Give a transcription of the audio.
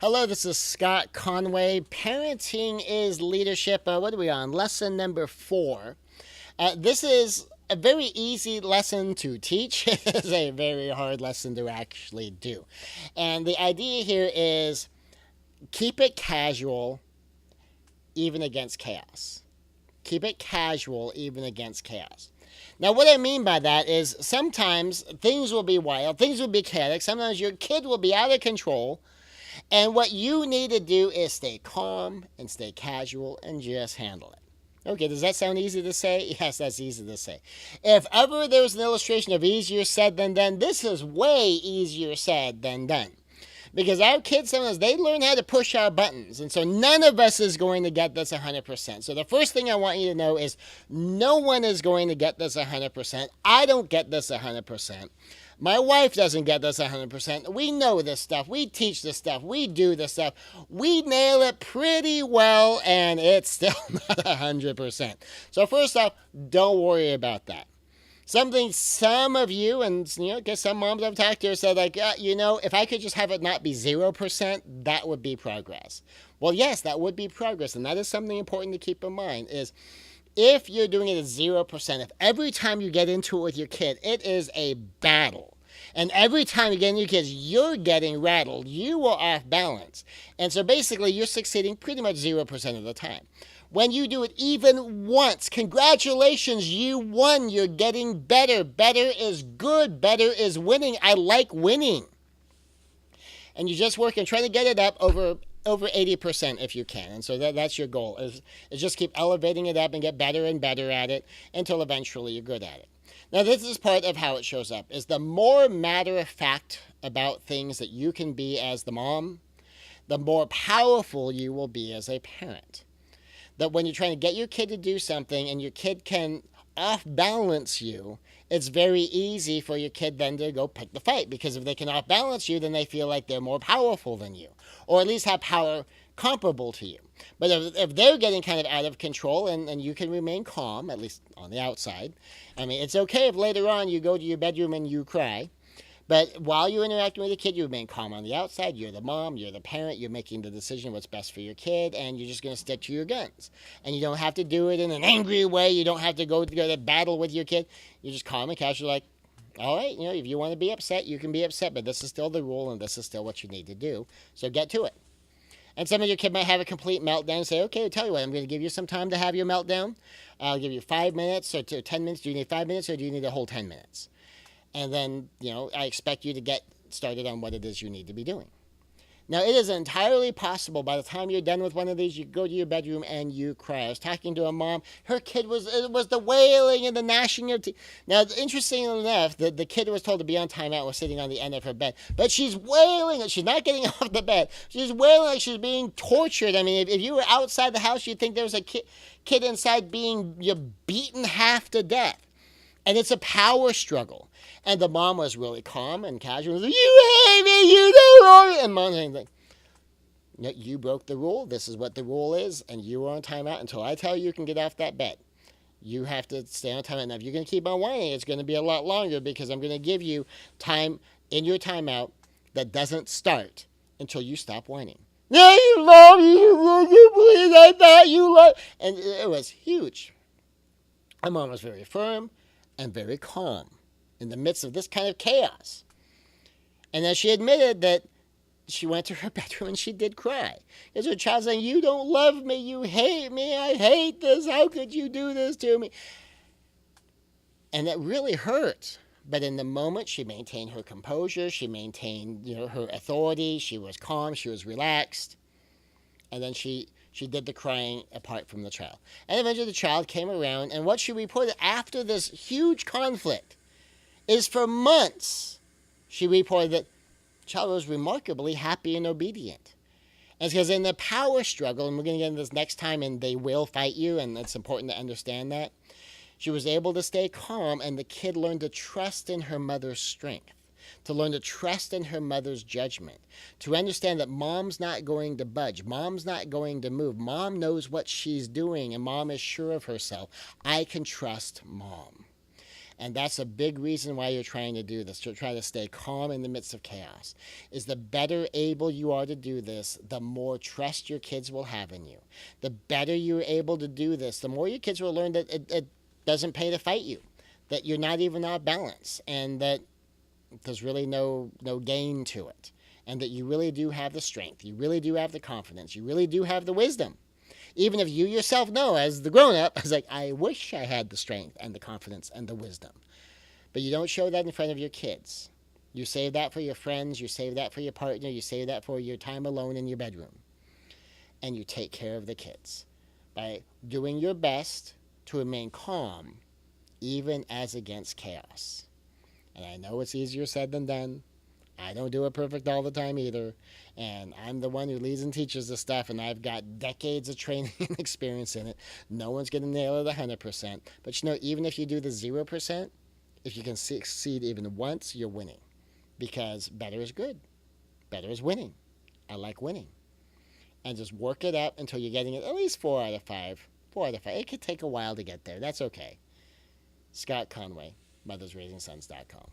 Hello, this is Scott Conway. Parenting is leadership. What are we on? Lesson number 4. This is a very easy lesson to teach. It is a very hard lesson to actually do. And the idea here is keep it casual, even against chaos. Keep it casual, even against chaos. Now, what I mean by that is sometimes things will be wild, things will be chaotic, sometimes your kid will be out of control. And what you need to do is stay calm and stay casual and just handle it. Okay, does that sound easy to say? Yes, that's easy to say. If ever there was an illustration of easier said than done, this is way easier said than done. Because our kids, sometimes they learn how to push our buttons. And so none of us is going to get this 100%. So the first thing I want you to know is no one is going to get this 100%. I don't get this 100%. My wife doesn't get this 100%. We know this stuff. We teach this stuff. We do this stuff. We nail it pretty well, and it's still not 100%. So first off, don't worry about that. Something some of you, and because some moms I've talked to said, like, if I could just have it not be 0%, that would be progress. Well, yes, that would be progress, and that is something important to keep in mind is if you're doing it at 0%, if every time you get into it with your kid, it is a battle. And every time you get into your kids, you're getting rattled. You are off balance. And so basically, you're succeeding pretty much 0% of the time. When you do it even once, congratulations, you won. You're getting better. Better is good. Better is winning. I like winning. And you just work and try to get it up over 80% if you can. And so that's your goal, is just keep elevating it up and get better and better at it until eventually you're good at it. Now, this is part of how it shows up, is the more matter-of-fact about things that you can be as the mom, the more powerful you will be as a parent. That when you're trying to get your kid to do something and your kid can off-balance you, it's very easy for your kid then to go pick the fight, because if they can off-balance you, then they feel like they're more powerful than you, or at least have power comparable to you. But if they're getting kind of out of control and you can remain calm, at least on the outside, I mean, it's okay if later on you go to your bedroom and you cry, but while you're interacting with the kid, you remain calm on the outside. You're the mom, you're the parent, you're making the decision what's best for your kid, and you're just going to stick to your guns. And you don't have to do it in an angry way. You don't have to go to battle with your kid. You're just calm and casual, like, all right, if you want to be upset, you can be upset, but this is still the rule and this is still what you need to do. So get to it. And some of your kid might have a complete meltdown and say, okay, I'll tell you what, I'm going to give you some time to have your meltdown. I'll give you 5 minutes or 10 minutes. Do you need 5 minutes or do you need a whole 10 minutes? And then, I expect you to get started on what it is you need to be doing. Now, it is entirely possible by the time you're done with one of these, you go to your bedroom and you cry. I was talking to a mom. Her kid it was the wailing and the gnashing of teeth. Now, interestingly enough, the kid was told to be on timeout was sitting on the end of her bed. But she's wailing. She's not getting off the bed. She's wailing like she's being tortured. I mean, if you were outside the house, you'd think there was a kid inside being beaten half to death. And it's a power struggle. And the mom was really calm and casual. Like, you hate me, you don't love me. And mom's like, no, you broke the rule. This is what the rule is. And you are on timeout until I tell you you can get off that bed. You have to stay on timeout. Now, if you're going to keep on whining, it's going to be a lot longer because I'm going to give you time in your timeout that doesn't start until you stop whining. No, you love me. You please, I thought you love. And it was huge. My mom was very firm and very calm in the midst of this kind of chaos. And then she admitted that she went to her bedroom and she did cry. Because her child saying, you don't love me, you hate me, I hate this, how could you do this to me? And that really hurt. But in the moment, she maintained her composure, she maintained her authority, she was calm, she was relaxed. And then she did the crying apart from the child. And eventually the child came around, and what she reported after this huge conflict is for months, she reported that the child was remarkably happy and obedient. And it's because in the power struggle, and we're going to get into this next time, and they will fight you, and it's important to understand that, she was able to stay calm, and the kid learned to trust in her mother's strength, to learn to trust in her mother's judgment, to understand that mom's not going to budge, mom's not going to move, mom knows what she's doing, and mom is sure of herself. I can trust mom. And that's a big reason why you're trying to do this, to try to stay calm in the midst of chaos. Is the better able you are to do this, the more trust your kids will have in you. The better you're able to do this, the more your kids will learn that it doesn't pay to fight you, that you're not even off balance, and that there's really no gain to it, and that you really do have the strength, you really do have the confidence, you really do have the wisdom. Even if you yourself know, as the grown-up, it's like, I wish I had the strength and the confidence and the wisdom. But you don't show that in front of your kids. You save that for your friends, you save that for your partner, you save that for your time alone in your bedroom. And you take care of the kids by doing your best to remain calm, even as against chaos. And I know it's easier said than done. I don't do it perfect all the time either. And I'm the one who leads and teaches this stuff, and I've got decades of training and experience in it. No one's going to nail it 100%. But even if you do the 0%, if you can succeed even once, you're winning. Because better is good. Better is winning. I like winning. And just work it up until you're getting it at least 4 out of 5. 4 out of 5. It could take a while to get there. That's okay. Scott Conway, mothersraisingsons.com.